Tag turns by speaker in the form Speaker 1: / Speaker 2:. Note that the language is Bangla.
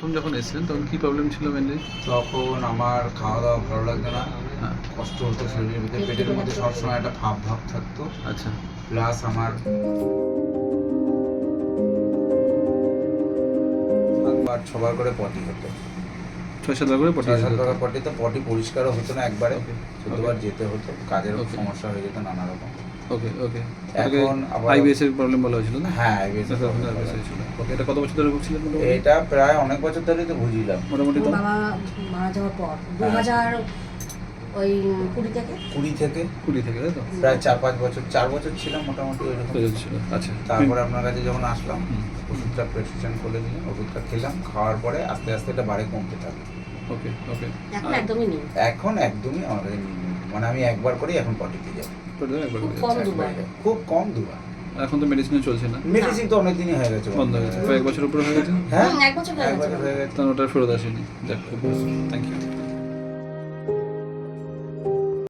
Speaker 1: প্রথম যখন এসেছিলেন তখন কি প্রবলেম ছিল মেনলি?
Speaker 2: তখন আমার খাওয়া দাওয়া ভালো লাগতো না,
Speaker 1: হ্যাঁ,
Speaker 2: কষ্ট হতো শরীরের ভিতরে, পেটের মধ্যে সবসময় একটা ভাব ভাব থাকতো।
Speaker 1: আচ্ছা,
Speaker 2: প্লাস আমার 7-8 করে পটি হতো,
Speaker 1: 6-7 করে পটি
Speaker 2: 6-7 পটি, তো পটি পরিষ্কারও হতো না একবারে,
Speaker 1: ওকে
Speaker 2: 14 যেতে হতো, কাজের
Speaker 1: Okay.
Speaker 2: সমস্যা হয়ে যেত নানা রকম।
Speaker 1: ওকে ওকে।
Speaker 2: এখন আবার
Speaker 1: আইবিএস এর প্রবলেম বলা হয়েছিল না?
Speaker 2: হ্যাঁ IBS এর problem
Speaker 1: IBS
Speaker 2: হলো।
Speaker 1: হয়েছিল। ওকে, এটা কত বছর ধরে ভুগছিলেন মোটামুটি?
Speaker 2: এটা প্রায় অনেক বছর ধরেই তো বুঝিলাম,
Speaker 1: মোটামুটি তো
Speaker 3: বাবা মারা যাওয়ার পর 2000 ওই 20 থেকে
Speaker 2: 20 থেকে
Speaker 1: 20 থেকে, তাই তো?
Speaker 2: প্রায় 4-5 বছর, 4 বছর ছিলাম মোটামুটি ওইরকম।
Speaker 1: হয়ে যাচ্ছিল, আচ্ছা।
Speaker 2: তারপরে আপনার কাছে যখন আসলাম,
Speaker 1: হুম।
Speaker 2: ওষুধটা প্রেসক্রিপশন করে দিলেন, ওষুধটা খেলাম, খাওয়ার পরে আস্তে আস্তে এটা বাড়ে কমতে থাকে।
Speaker 1: ওকে ওকে।
Speaker 3: এখন একদমই নেই,
Speaker 2: এখন একদমই আমার কাছে নেই। মানে আমি একবার করেই এখন পটিতে যাই,
Speaker 1: টোটাল একবার
Speaker 3: খুব
Speaker 1: করে
Speaker 3: কম
Speaker 1: যাচ্ছে।
Speaker 3: দুবার।
Speaker 2: খুব কম দুবার।
Speaker 1: এখন তো মেডিসিন চলছে না,
Speaker 2: মেডিসিন তো অনেক দিনই হয়ে গেছে,
Speaker 1: বন্ধ হয়ে গেছে, প্রায় 1 বছর উপরে হয়ে গেছে।
Speaker 2: হ্যাঁ
Speaker 3: 1 বছর হয়ে
Speaker 2: 1
Speaker 3: গেছে।
Speaker 2: বছর হয়ে গেছে।
Speaker 1: তখন ওটা ফেরত আসেনি। যাক, খুব ভালো, থ্যাংক ইউ।